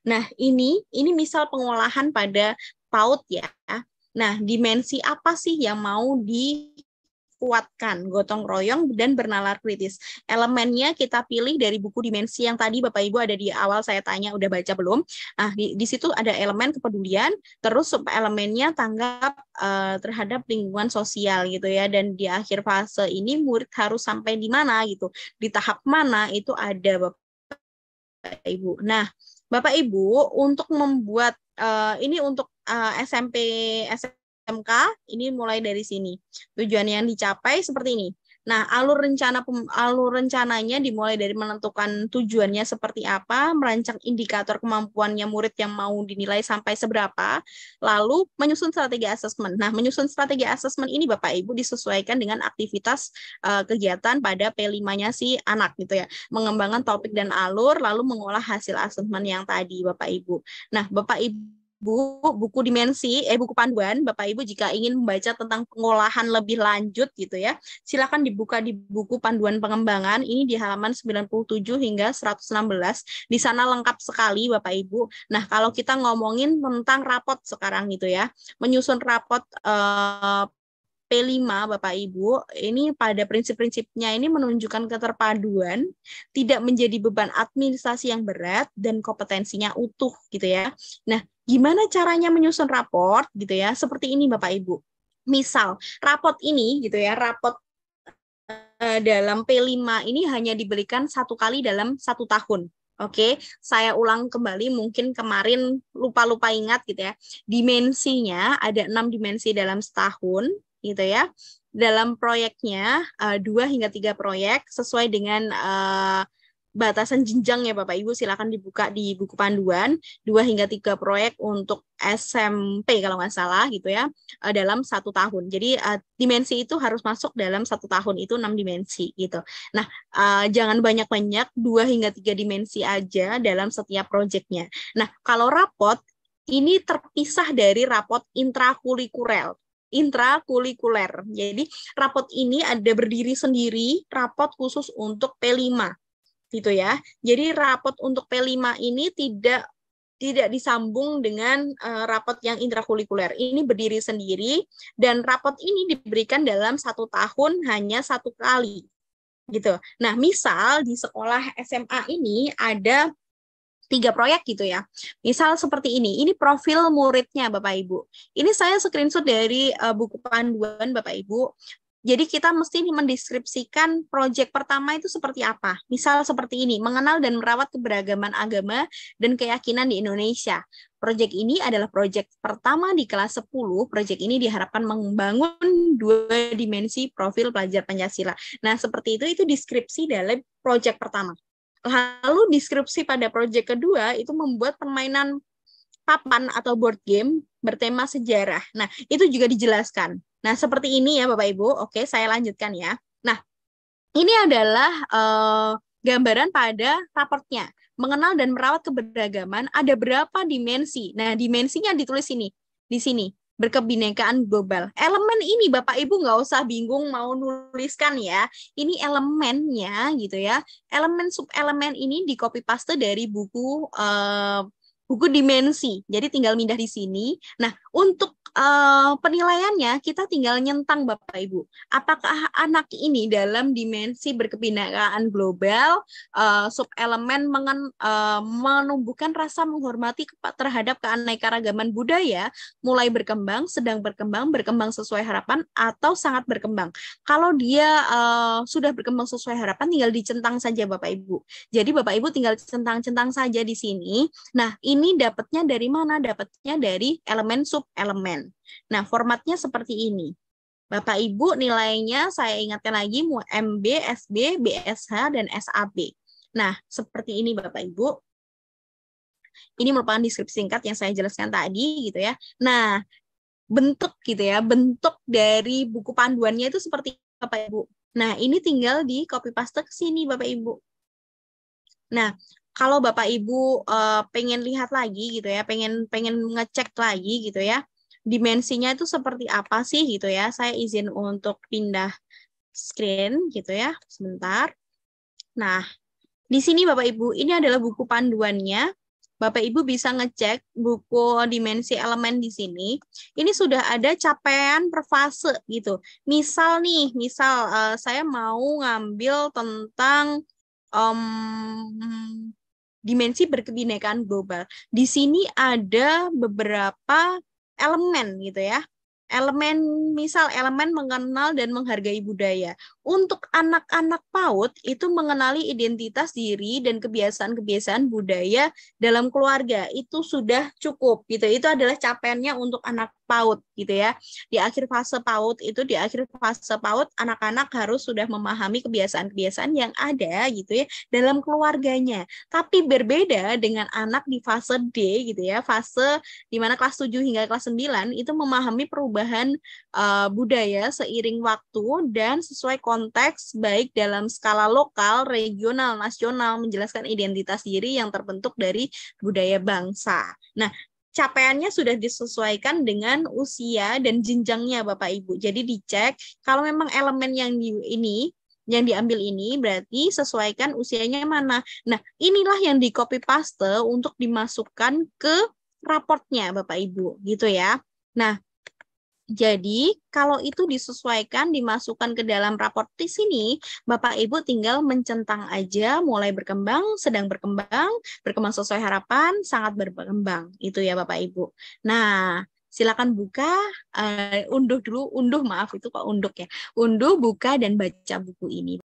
Nah, ini misal pengolahan pada PAUD ya. Nah, dimensi apa sih yang mau dikuatkan, gotong royong dan bernalar kritis. Elemennya kita pilih dari buku dimensi yang tadi Bapak Ibu ada di awal saya tanya udah baca belum. Nah, di situ ada elemen kepedulian, terus elemennya tanggap terhadap lingkungan sosial gitu ya. Dan di akhir fase ini murid harus sampai di mana gitu, di tahap mana itu ada Bapak Ibu. Nah, Bapak Ibu untuk membuat ini untuk SMP SMK ini mulai dari sini. Tujuan yang dicapai seperti ini. Nah, alur rencananya dimulai dari menentukan tujuannya seperti apa, merancang indikator kemampuannya murid yang mau dinilai sampai seberapa, lalu menyusun strategi asesmen. Nah, menyusun strategi asesmen ini Bapak Ibu disesuaikan dengan aktivitas kegiatan pada P5-nya si anak gitu ya. Mengembangkan topik dan alur, lalu mengolah hasil asesmen yang tadi Bapak Ibu. Nah, Bapak Ibu buku dimensi, buku panduan, Bapak Ibu jika ingin membaca tentang pengolahan lebih lanjut gitu ya, silakan dibuka di buku panduan pengembangan, ini di halaman 97 hingga 116, di sana lengkap sekali Bapak Ibu. Nah, kalau kita ngomongin tentang rapot sekarang gitu ya, menyusun rapot P5 Bapak Ibu, ini pada prinsip-prinsipnya ini menunjukkan keterpaduan, tidak menjadi beban administrasi yang berat, dan kompetensinya utuh gitu ya. Nah, gimana caranya menyusun raport gitu ya? Seperti ini Bapak Ibu. Misal, raport ini gitu ya, raport dalam P5 ini hanya diberikan satu kali dalam 1 tahun. Oke, saya ulang kembali, mungkin kemarin lupa-lupa ingat gitu ya. Dimensinya ada 6 dimensi dalam setahun gitu ya. Dalam proyeknya 2 hingga 3 proyek sesuai dengan batasan jenjang ya Bapak Ibu, silakan dibuka di buku panduan, 2 hingga 3 proyek untuk SMP kalau nggak salah gitu ya, dalam 1 tahun. Jadi dimensi itu harus masuk dalam 1 tahun, itu 6 dimensi gitu. Nah, jangan banyak-banyak, 2 hingga 3 dimensi aja dalam setiap proyeknya. Nah, kalau rapot, ini terpisah dari rapot intrakurikuler. Jadi rapot ini ada berdiri sendiri, rapot khusus untuk P5 gitu ya. Jadi rapot untuk P5 ini tidak disambung dengan rapot yang intrakurikuler. Ini berdiri sendiri dan rapot ini diberikan dalam 1 tahun hanya 1 kali gitu. Nah, misal di sekolah SMA ini ada 3 proyek gitu ya. Misal seperti ini profil muridnya Bapak Ibu. Ini saya screenshot dari buku panduan Bapak Ibu. Jadi kita mesti mendeskripsikan proyek pertama itu seperti apa. Misal seperti ini, mengenal dan merawat keberagaman agama dan keyakinan di Indonesia. Proyek ini adalah proyek pertama di kelas 10. Proyek ini diharapkan membangun 2 dimensi profil pelajar Pancasila. Nah, seperti itu deskripsi dalam proyek pertama. Lalu deskripsi pada proyek kedua itu membuat permainan papan atau board game bertema sejarah. Nah, itu juga dijelaskan. Nah, seperti ini ya Bapak Ibu. Oke, saya lanjutkan ya. Nah, ini adalah gambaran pada raportnya. Mengenal dan merawat keberagaman, ada berapa dimensi? Nah, dimensinya ditulis ini, di sini. Berkebinekaan global. Elemen ini Bapak Ibu nggak usah bingung mau nuliskan ya. Ini elemennya gitu ya. Elemen subelemen ini di copy paste dari buku dimensi. Jadi tinggal pindah di sini. Nah, untuk penilaiannya kita tinggal nyentang Bapak Ibu. Apakah anak ini dalam dimensi berkebinekaan global, subelemen menumbuhkan rasa menghormati terhadap keanekaragaman budaya, mulai berkembang, sedang berkembang, berkembang sesuai harapan, atau sangat berkembang. Kalau dia sudah berkembang sesuai harapan, tinggal dicentang saja Bapak Ibu. Jadi Bapak Ibu tinggal centang-centang saja di sini. Nah, ini dapatnya dari mana? Dapatnya dari elemen subelemen. Nah, formatnya seperti ini. Bapak Ibu nilainya saya ingatkan lagi MB, SB, BSH, dan SAB. Nah, seperti ini Bapak Ibu. Ini merupakan deskripsi singkat yang saya jelaskan tadi gitu ya. Nah, bentuk gitu ya, bentuk dari buku panduannya itu seperti Bapak Ibu. Nah, ini tinggal di copy paste ke sini Bapak Ibu. Nah, kalau Bapak Ibu pengen lihat lagi gitu ya, pengen ngecek lagi gitu ya, dimensinya itu seperti apa sih gitu ya. Saya izin untuk pindah screen gitu ya, sebentar. Nah, di sini Bapak Ibu, ini adalah buku panduannya. Bapak Ibu bisa ngecek buku dimensi elemen di sini. Ini sudah ada capaian per fase gitu. Misal nih, saya mau ngambil tentang dimensi berkebinekaan global. Di sini ada beberapa elemen gitu ya. Misal elemen mengenal dan menghargai budaya. Untuk anak-anak PAUD itu mengenali identitas diri dan kebiasaan-kebiasaan budaya dalam keluarga. Itu sudah cukup gitu. Itu adalah capaiannya untuk anak PAUD gitu ya. Di akhir fase PAUD anak-anak harus sudah memahami kebiasaan-kebiasaan yang ada gitu ya dalam keluarganya. Tapi berbeda dengan anak di fase D gitu ya, fase di mana kelas 7 hingga kelas 9 itu memahami perubahan budaya seiring waktu dan sesuai konteks baik dalam skala lokal, regional, nasional, menjelaskan identitas diri yang terbentuk dari budaya bangsa. Nah, capaiannya sudah disesuaikan dengan usia dan jenjangnya Bapak Ibu. Jadi dicek kalau memang elemen yang diambil ini berarti sesuaikan usianya mana. Nah, inilah yang di copy paste untuk dimasukkan ke raportnya Bapak Ibu, gitu ya. Nah, jadi kalau itu disesuaikan, dimasukkan ke dalam raport di sini, Bapak Ibu tinggal mencentang aja mulai berkembang, sedang berkembang, berkembang sesuai harapan, sangat berkembang. Itu ya Bapak Ibu. Nah, silakan buka, unduh dulu, maaf itu kok unduk ya. Unduh, buka, dan baca buku ini.